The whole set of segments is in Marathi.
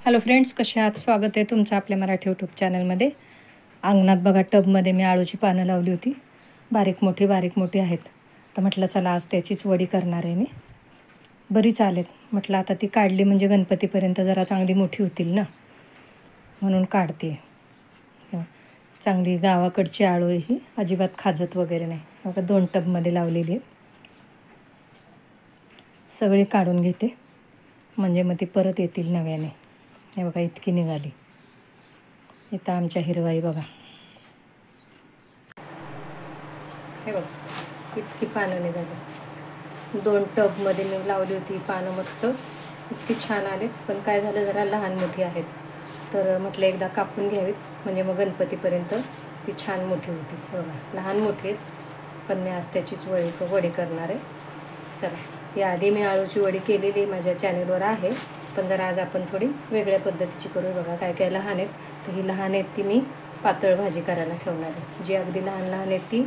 हॅलो फ्रेंड्स, कसे आहात? स्वागत आहे तुमचं आपल्या मराठी यूट्यूब चॅनलमध्ये. अंगणात बघा टबमध्ये मी आळूची पानं लावली होती. बारीक मोठी आहेत. तर म्हटलं चला आज त्याचीच वडी करणार आहे मी. बरीच आलेत. म्हटलं आता ती काढली म्हणजे गणपतीपर्यंत जरा चांगली मोठी होतील ना, म्हणून काढते. चांगली गावाकडची आळू आहे ही, अजिबात खाजत वगैरे नाही. बघा 2 टबमध्ये लावलेली आहे. सगळी काढून घेते म्हणजे मग ती परत येतील नव्याने. हे बघा इतकी निघाली. इथं आमच्या हिरवाई बघा. हे बघ इतकी पानं निघाली. 2 टबमध्ये मी लावली होती पानं. मस्त इतकी छान आले. पण काय झालं, जरा लहान मोठी आहेत. तर म्हटलं एकदा कापून घ्यावीत म्हणजे मग गणपतीपर्यंत ती छान मोठी होती. हे बघा लहान मोठी आहेत, पण मी आज त्याचीच वडी करणार आहे. चला, याआधी मी आळूची वडी केलेली माझ्या चॅनेलवर आहे, पण जरा आज आपण थोडी वेगळ्या पद्धतीची करू. बघा काय काय लहान आहेत. तर ही लहान आहेत ती मी पातळ भाजी करायला ठेवणार आहे. जी अगदी लहान लहान आहेत ती,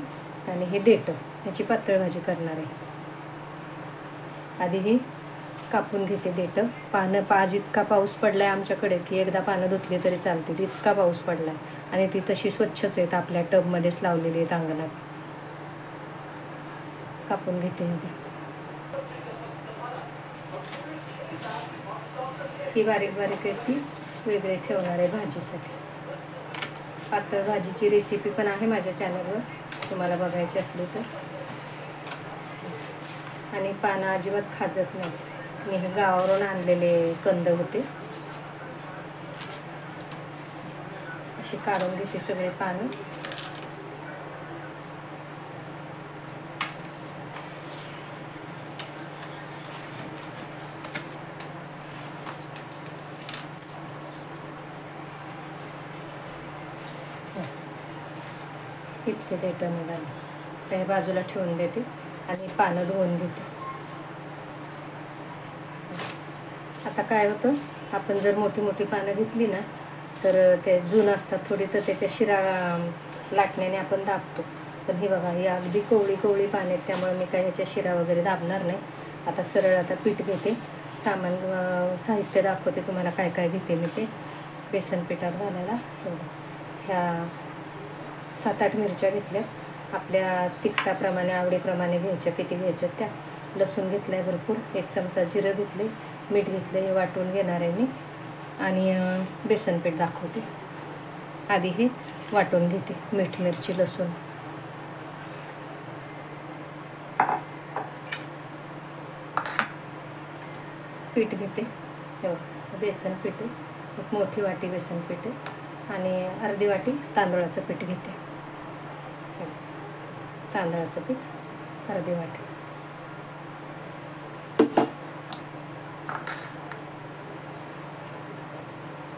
आणि हे देठं ह्याची पातळ भाजी करणार आहे. आधी ही कापून घेते देठं. पानं आज इतका पाऊस पडला आहे आमच्याकडे की एकदा पानं धुतली तरी चालतील, इतका पाऊस पडला आहे. आणि ती तशी स्वच्छच आहेत, आपल्या टबमध्येच लावलेली आहेत अंगणात. कापून घेते ही बारीक बारीक आहे ती वेगळे ठेवणार आहे भाजीसाठी. पातळ भाजीची रेसिपी पण आहे माझ्या चॅनलवर, तुम्हाला बघायची असली तर. आणि पानं अजिबात खाजत नाही. मी हे गावावरून आणलेले कंद होते. अशी काढून घेते सगळे पानं. इतके देठं निघाले. त्या बाजूला ठेवून देते आणि पानं धुवून घेते. आता काय होतं, आपण जर मोठी मोठी पानं घेतली ना तर ते जून असतात थोडी, तर त्याच्या शिरा लाटण्याने आपण दाबतो. पण ही बघा ही अगदी कवळी पानं आहेत, त्यामुळे मी काय ह्याच्या शिरा वगैरे दाबणार नाही. आता सरळ आता पीठ घेते. साहित्य दाखवते तुम्हाला काय काय घेते मी ते बेसन पिठात घालायला. ह्या 7-8 मिरच्या घेतल्या. आपल्या तिखटाप्रमाणे आवडीप्रमाणे घ्यायच्या, किती घ्यायच्या त्या. लसूण घेतला आहे भरपूर. 1 चमचा जिरं घेतले. मीठ घेतलं, हे वाटून घेणार आहे मी. आणि बेसन पीठ दाखवते. आधी हे वाटून घेते, मीठ मिरची लसूण. पीठ घेते. बेसन पीठ आहे, 1 मोठी वाटी बेसन पीठ आहे. आणि अर्धी वाटी तांदूळाचं पीठ घेते. तांदळाचं पीठ अर्धी वाटी.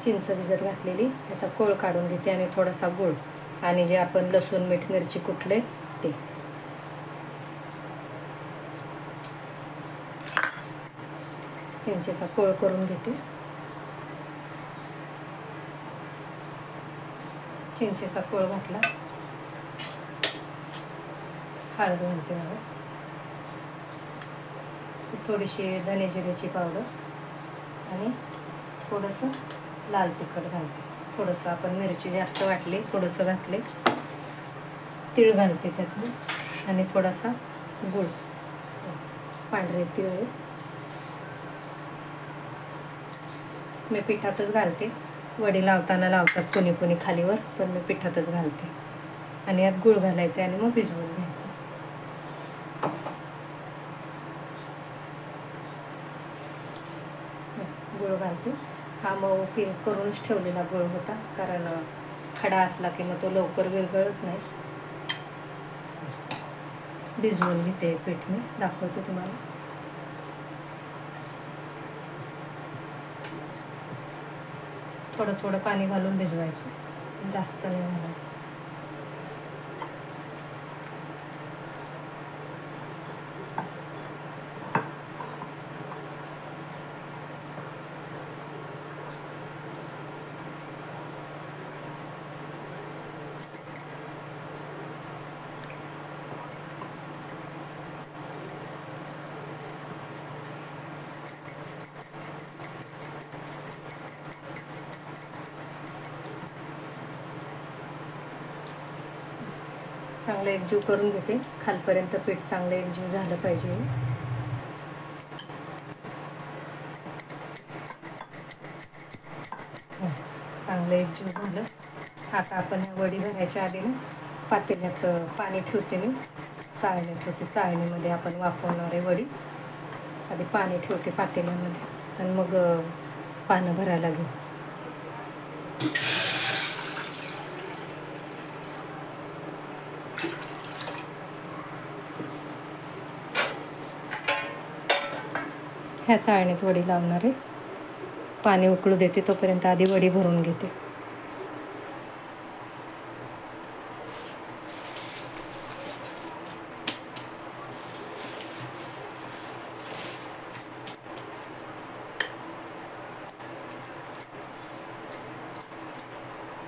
चिंच भिजत घातलेली, याचा कोळ काढून घेते. आणि थोडासा गूळ, आणि जे आपण लसूण मीठ मिरची कुटले ते. चिंचेचा कोळ करून घेते. चिंचेचा कोळ घातला. हळद घालते मला, थोडीशी धने जिऱ्याची पावडर, आणि थोडंसं लाल तिखट घालते. थोडंसं आपण मिरची जास्त वाटली, थोडंसं घातले. तीळ घालते त्यातली, आणि थोडासा गूळ, पांढरे तीळ आहे. मी पिठातच घालते. वडी लावताना लावतात कोणी खालीवर, पण मी पिठातच घालते. आणि यात गूळ घालायचं आणि मग भिजवून घ्यायचं. गूळ घालते. हा मऊ करूनच ठेवलेला गूळ होता, कारण खडा असला की मग तो लवकर विरघळत नाही. भिजवून घेते पीठ मी, दाखवते तुम्हाला. थोडं पाणी घालून भिजवायचं, जास्त नाही घालायचं. चांगलं एकजीव करून घेते. खालपर्यंत पीठ चांगलं एकजीव झालं पाहिजे. चांगलं एकजीव झालं. आता आपण वडी भरायच्या आधी ना पातेल्यात पाणी ठेवते मी. चाळणी ठेवते. चाळणीमध्ये आपण वाफवणार आहे वडी. आधी पाणी ठेवते पातेल्यामध्ये आणि मग पानं भरायला घेऊ. ह्या चाळणीत वडी लावणार आहे. पाणी उकळू देते तोपर्यंत आधी वडी भरून घेते.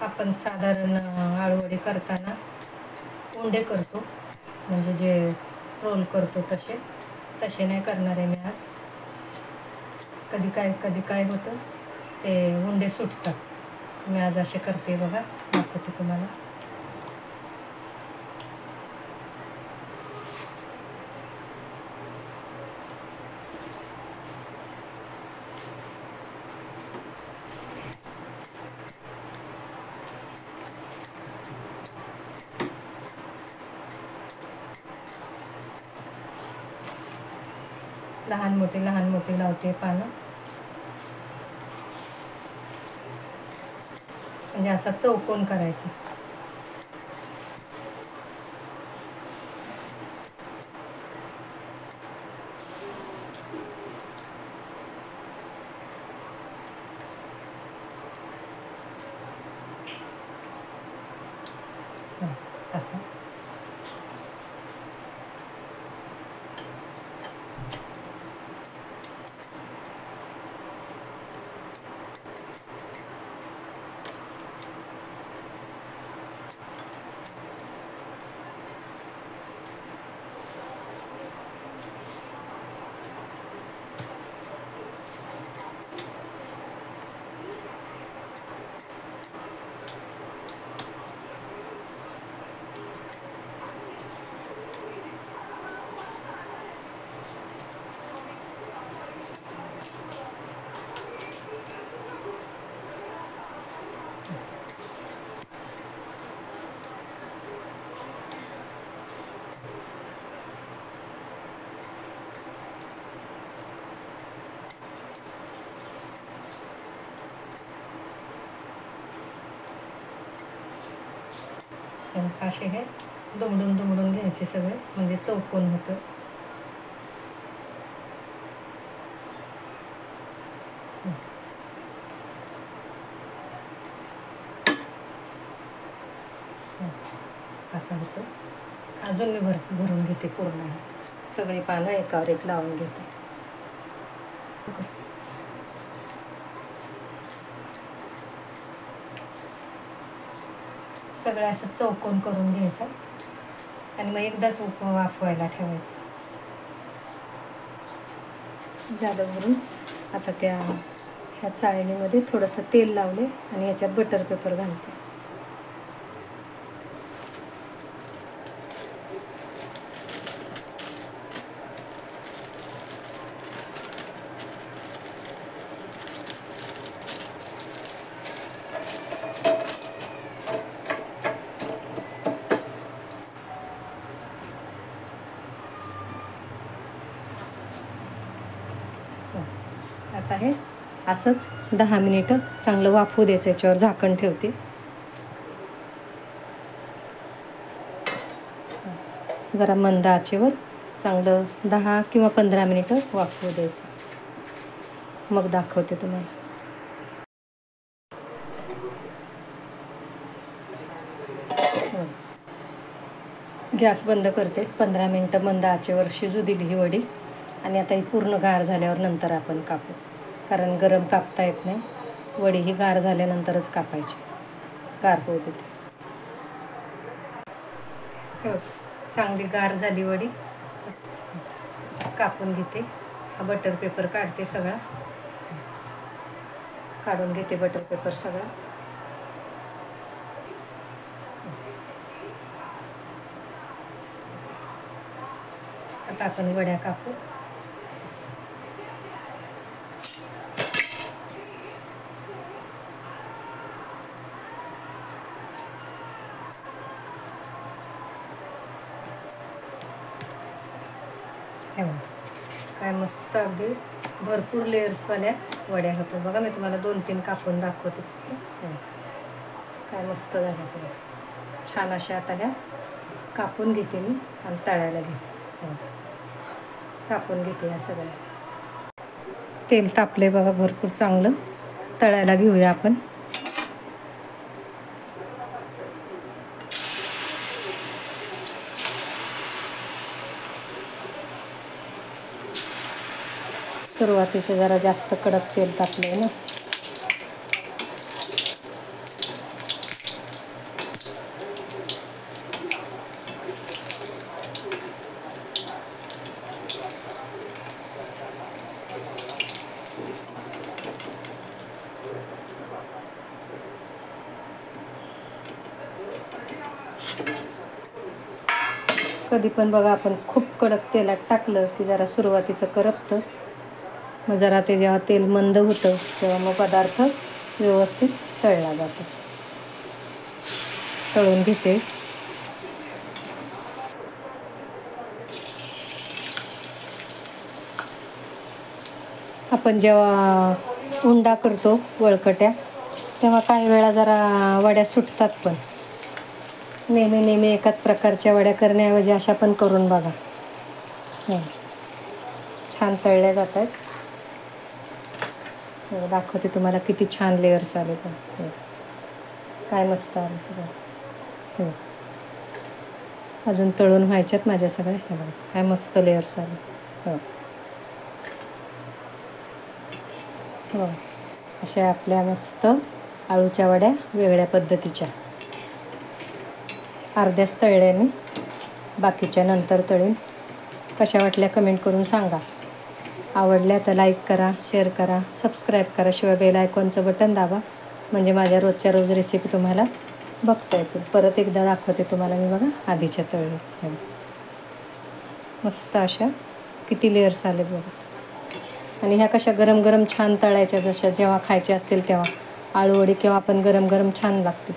आपण साधारण आळूवडी करताना उंडे करतो, म्हणजे जे रोल करतो तसे नाही करणार आहे मी आज. कधी काय होतं ते उंडे सुटतात. मी आज असे करते बघा, दाखवते तुम्हाला. लहान मोठी लावते पानं, म्हणजे असा चौकोन करायचा. असं असे हे दुमडून घ्यायचे सगळे, म्हणजे चौकोन होतं. असं होतं. अजून मी भरून घेते पूर्ण. सगळी पानं एकावर एक लावून घेते. सगळं असं चौकोन करून घ्यायचं आणि मग एकदाच वाफवायला ठेवायचं. झालं भरून. आता ह्या चाळणीमध्ये थोडंसं तेल लावले आणि याच्यात बटर पेपर घालते. आता हे असंच 10 मिनिटं चांगलं वाफू द्यायचं. याच्यावर झाकण ठेवते. जरा मंद आचेवर चांगलं 10 किंवा 15 मिनिटं वाफू द्यायचं. मग दाखवते तुम्हाला. गॅस बंद करते. 15 मिनिटं मंद आचेवर शिजू दिली ही वडी. आणि आता ही पूर्ण गार झाल्यावर नंतर आपण कापू, कारण गरम कापता येत नाही. वडी ही गार झाल्यानंतरच कापायची. गार होऊ देते. चांगली गार झाली वडी. कापून घेते. हा बटर पेपर काढते सगळा. काढून घेते बटर पेपर सगळा. आता आपण वड्या कापू. काय मस्त अगदी भरपूर लेयर्सवाल्या वड्या होत्या बघा. मी तुम्हाला 2-3 कापून दाखवते. काय मस्त झाल्या. छान अशा आता ह्या कापून घेते मी आणि तळायला घेते. कापून घेते या सगळ्या. तेल तापले बघा भरपूर चांगलं. तळायला घेऊया आपण. सुरुवातीचं जरा जास्त कडक तेल तापलंय ना. कधी पण बघा आपण खूप कडक तेलात टाकलं की जरा सुरुवातीचं करपतं. मग जरा ते जेव्हा तेल मंद होतं तेव्हा मग पदार्थ व्यवस्थित तळला जातो. तळून घेते. आपण जेव्हा उंडा करतो वळकट्या तेव्हा काही वेळा जरा वड्या सुटतात पण. नेहमी एकाच प्रकारच्या वड्या करण्याऐवजी अशा पण करून बघा. छान तळल्या जात आहेत. दाखवते तुम्हाला किती छान लेयर्स आले. पण काय मस्त आले. अजून तळून व्हायच्यात माझ्या सगळ्या. हे बघा काय मस्त लेयर्स आले. हो अशा आपल्या मस्त आळूच्या वड्या वेगळ्या पद्धतीच्या. अर्ध्याच तळल्या मी, बाकीच्या नंतर तळीन. कशा वाटल्या कमेंट करून सांगा. आवडल्या तर लाईक करा, शेअर करा, सबस्क्राईब करा. शिवाय बेल आयकॉनचं बटन दाबा म्हणजे माझ्या रोजच्या रोज रेसिपी तुम्हाला बघता येतील. परत एकदा दाखवते तुम्हाला मी बघा आधीच्या तळल्या. मस्त अशा किती लेयर्स आले बघा. आणि ह्या कशा गरम गरम छान तळायच्या, जशा जेव्हा खायच्या असतील तेव्हा. आळूवडी केव्हा पण गरम गरम छान लागते.